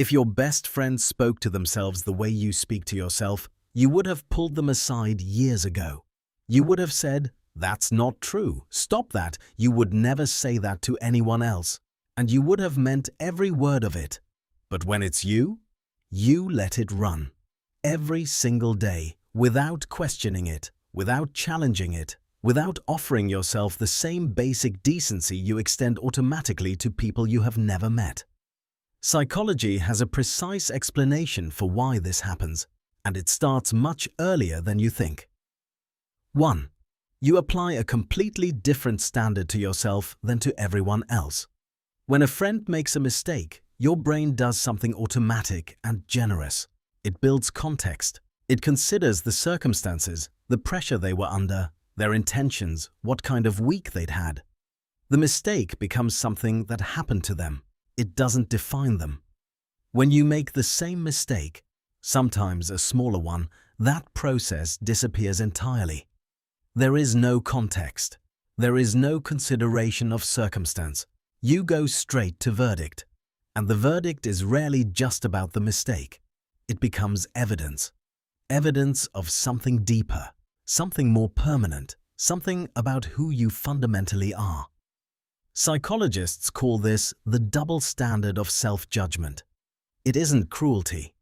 If your best friend spoke to themselves the way you speak to yourself, you would have pulled them aside years ago. You would have said, "That's not true. Stop that. You would never say that to anyone else." And you would have meant every word of it. But when it's you let it run. Every single day, without questioning it, without challenging it, without offering yourself the same basic decency you extend automatically to people you have never met. Psychology has a precise explanation for why this happens, and it starts much earlier than you think. 1. You apply a completely different standard to yourself than to everyone else. When a friend makes a mistake, your brain does something automatic and generous. It builds context. It considers the circumstances, the pressure they were under, their intentions, what kind of week they'd had. The mistake becomes something that happened to them. It doesn't define them. When you make the same mistake, sometimes a smaller one, that process disappears entirely. There is no context. There is no consideration of circumstance. You go straight to verdict. And the verdict is rarely just about the mistake. It becomes evidence. Evidence of something deeper, something more permanent, something about who you fundamentally are. Psychologists call this the double standard of self-judgment. It isn't cruelty.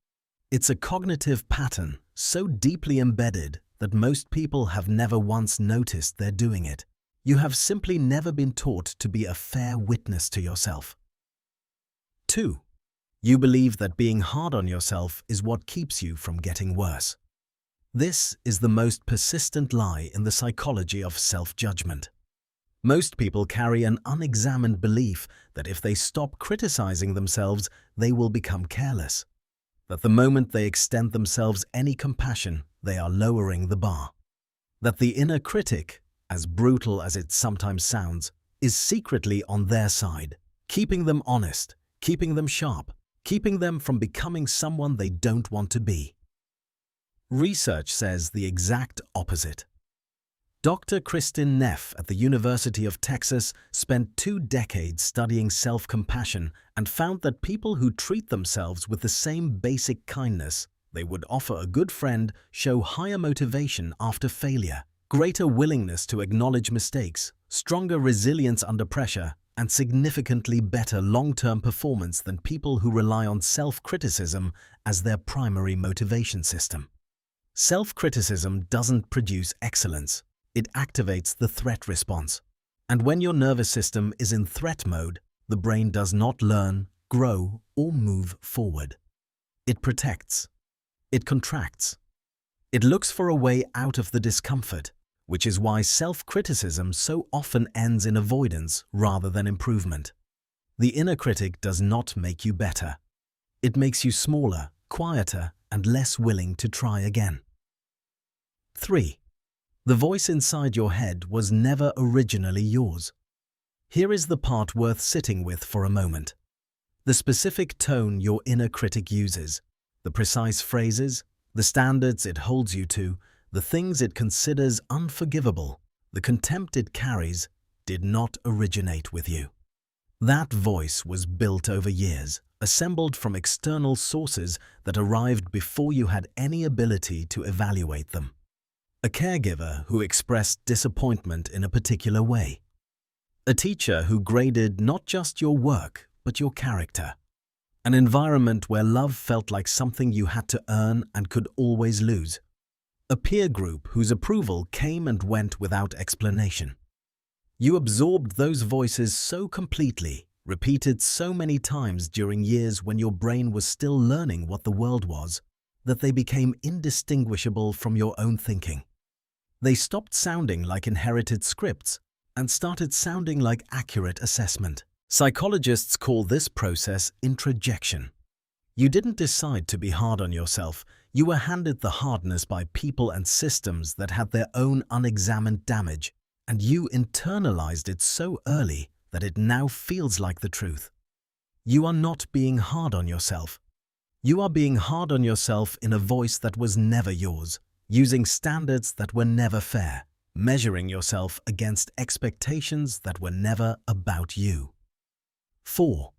It's a cognitive pattern so deeply embedded that most people have never once noticed they're doing it. You have simply never been taught to be a fair witness to yourself. 2. You believe that being hard on yourself is what keeps you from getting worse. This is the most persistent lie in the psychology of self-judgment. Most people carry an unexamined belief that if they stop criticizing themselves, they will become careless. That the moment they extend themselves any compassion, they are lowering the bar. That the inner critic, as brutal as it sometimes sounds, is secretly on their side, keeping them honest, keeping them sharp, keeping them from becoming someone they don't want to be. Research says the exact opposite. Dr. Kristin Neff at the University of Texas spent 2 decades studying self-compassion and found that people who treat themselves with the same basic kindness they would offer a good friend show higher motivation after failure, greater willingness to acknowledge mistakes, stronger resilience under pressure, and significantly better long-term performance than people who rely on self-criticism as their primary motivation system. Self-criticism doesn't produce excellence. It activates the threat response. And when your nervous system is in threat mode, the brain does not learn, grow, or move forward. It protects. It contracts. It looks for a way out of the discomfort, which is why self-criticism so often ends in avoidance rather than improvement. The inner critic does not make you better. It makes you smaller, quieter, and less willing to try again. 3. The voice inside your head was never originally yours. Here is the part worth sitting with for a moment. The specific tone your inner critic uses, the precise phrases, the standards it holds you to, the things it considers unforgivable, the contempt it carries, did not originate with you. That voice was built over years, assembled from external sources that arrived before you had any ability to evaluate them. A caregiver who expressed disappointment in a particular way. A teacher who graded not just your work, but your character. An environment where love felt like something you had to earn and could always lose. A peer group whose approval came and went without explanation. You absorbed those voices so completely, repeated so many times during years when your brain was still learning what the world was, that they became indistinguishable from your own thinking. They stopped sounding like inherited scripts and started sounding like accurate assessment. Psychologists call this process introjection. You didn't decide to be hard on yourself. You were handed the hardness by people and systems that had their own unexamined damage, and you internalized it so early that it now feels like the truth. You are not being hard on yourself. You are being hard on yourself in a voice that was never yours, using standards that were never fair, measuring yourself against expectations that were never about you. 4.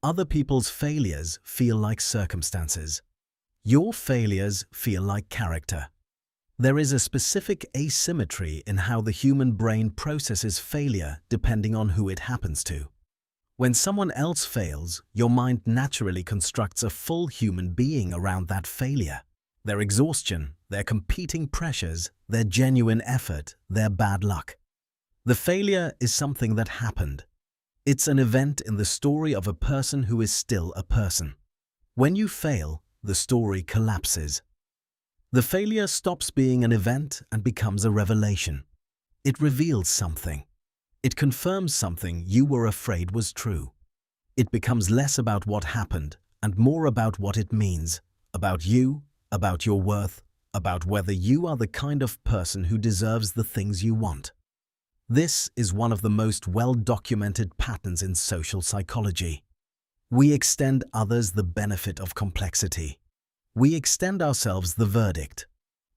Other people's failures feel like circumstances. Your failures feel like character. There is a specific asymmetry in how the human brain processes failure depending on who it happens to. When someone else fails, your mind naturally constructs a full human being around that failure. Their exhaustion, their competing pressures, their genuine effort, their bad luck. The failure is something that happened. It's an event in the story of a person who is still a person. When you fail, the story collapses. The failure stops being an event and becomes a revelation. It reveals something. It confirms something you were afraid was true. It becomes less about what happened and more about what it means, about you, about your worth, about whether you are the kind of person who deserves the things you want. This is one of the most well-documented patterns in social psychology. We extend others the benefit of complexity. We extend ourselves the verdict.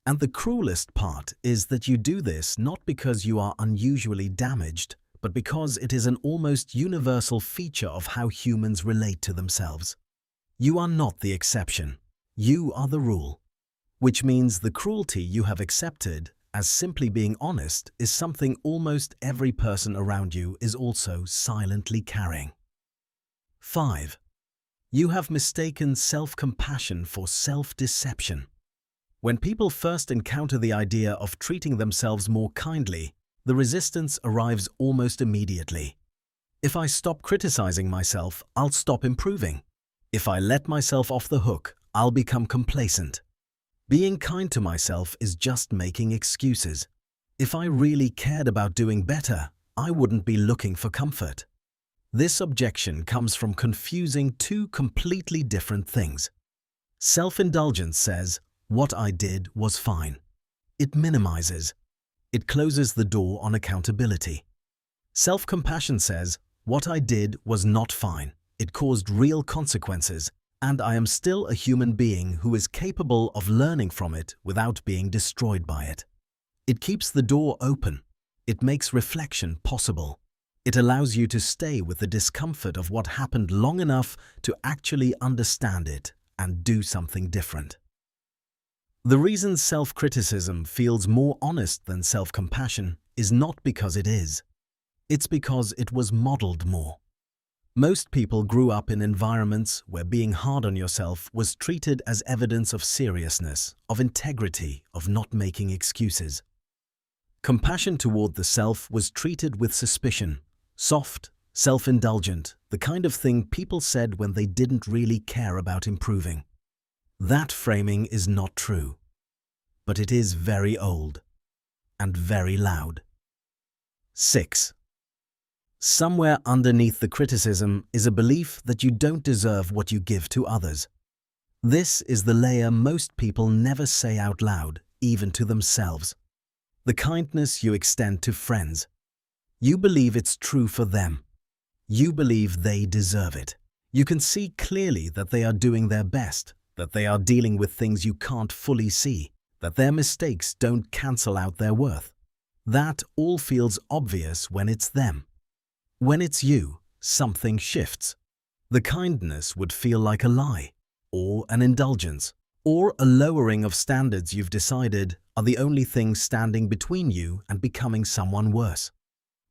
And the cruelest part is that you do this not because you are unusually damaged, but because it is an almost universal feature of how humans relate to themselves. You are not the exception. You are the rule. Which means the cruelty you have accepted as simply being honest is something almost every person around you is also silently carrying. 5. You have mistaken self-compassion for self-deception. When people first encounter the idea of treating themselves more kindly, the resistance arrives almost immediately. If I stop criticizing myself, I'll stop improving. If I let myself off the hook, I'll become complacent. Being kind to myself is just making excuses. If I really cared about doing better, I wouldn't be looking for comfort. This objection comes from confusing two completely different things. Self-indulgence says, "What I did was fine." It minimizes. It closes the door on accountability. Self-compassion says, "What I did was not fine. It caused real consequences, and I am still a human being who is capable of learning from it without being destroyed by it." It keeps the door open. It makes reflection possible. It allows you to stay with the discomfort of what happened long enough to actually understand it and do something different. The reason self-criticism feels more honest than self-compassion is not because it is. It's because it was modeled more. Most people grew up in environments where being hard on yourself was treated as evidence of seriousness, of integrity, of not making excuses. Compassion toward the self was treated with suspicion, soft, self-indulgent, the kind of thing people said when they didn't really care about improving. That framing is not true, but it is very old and very loud. 6. Somewhere underneath the criticism is a belief that you don't deserve what you give to others. This is the layer most people never say out loud, even to themselves. The kindness you extend to friends. You believe it's true for them. You believe they deserve it. You can see clearly that they are doing their best, that they are dealing with things you can't fully see, that their mistakes don't cancel out their worth. That all feels obvious when it's them. When it's you, something shifts. The kindness would feel like a lie, or an indulgence, or a lowering of standards you've decided are the only things standing between you and becoming someone worse.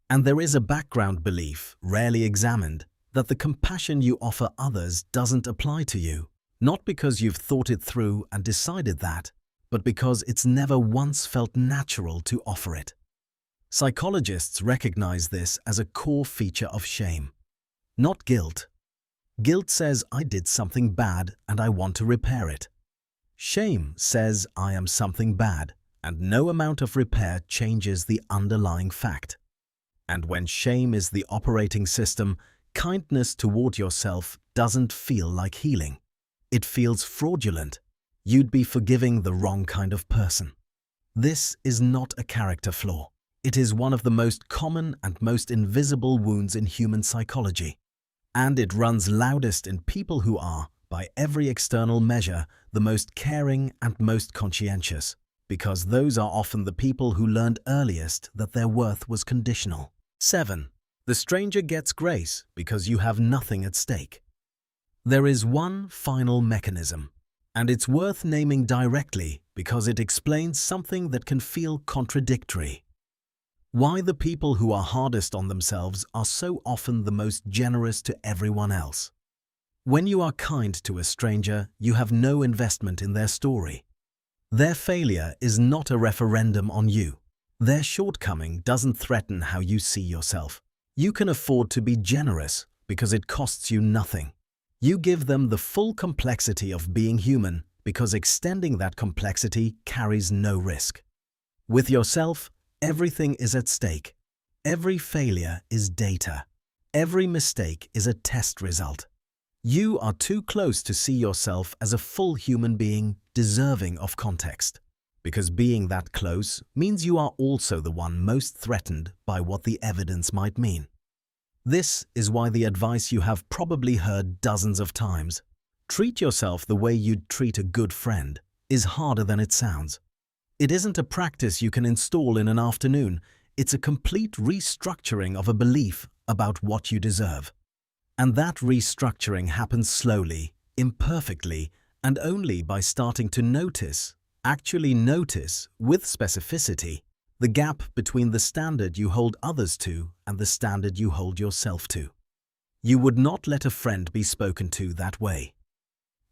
And there is a background belief, rarely examined, that the compassion you offer others doesn't apply to you, not because you've thought it through and decided that, but because it's never once felt natural to offer it. Psychologists recognize this as a core feature of shame, not guilt. Guilt says I did something bad and I want to repair it. Shame says I am something bad and no amount of repair changes the underlying fact. And when shame is the operating system, kindness toward yourself doesn't feel like healing. It feels fraudulent. You'd be forgiving the wrong kind of person. This is not a character flaw. It is one of the most common and most invisible wounds in human psychology. And it runs loudest in people who are, by every external measure, the most caring and most conscientious, because those are often the people who learned earliest that their worth was conditional. 7. The stranger gets grace because you have nothing at stake. There is one final mechanism, and it's worth naming directly because it explains something that can feel contradictory. Why the people who are hardest on themselves are so often the most generous to everyone else. When you are kind to a stranger, you have no investment in their story. Their failure is not a referendum on you. Their shortcoming doesn't threaten how you see yourself. You can afford to be generous because it costs you nothing. You give them the full complexity of being human because extending that complexity carries no risk. With yourself, everything is at stake. Every failure is data. Every mistake is a test result. You are too close to see yourself as a full human being deserving of context, because being that close means you are also the one most threatened by what the evidence might mean. This is why the advice you have probably heard dozens of times, treat yourself the way you'd treat a good friend, is harder than it sounds. It isn't a practice you can install in an afternoon. It's a complete restructuring of a belief about what you deserve. And that restructuring happens slowly, imperfectly, and only by starting to notice, actually notice, with specificity, the gap between the standard you hold others to and the standard you hold yourself to. You would not let a friend be spoken to that way.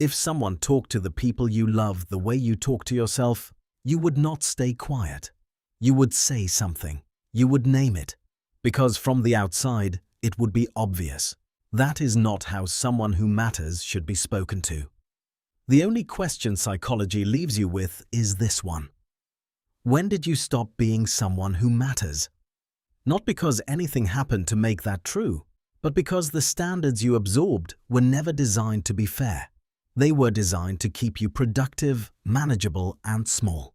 If someone talked to the people you love the way you talk to yourself, you would not stay quiet. You would say something. You would name it. Because from the outside, it would be obvious. That is not how someone who matters should be spoken to. The only question psychology leaves you with is this one. When did you stop being someone who matters? Not because anything happened to make that true, but because the standards you absorbed were never designed to be fair. They were designed to keep you productive, manageable, and small.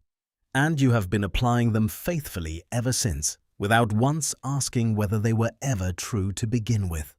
And you have been applying them faithfully ever since, without once asking whether they were ever true to begin with.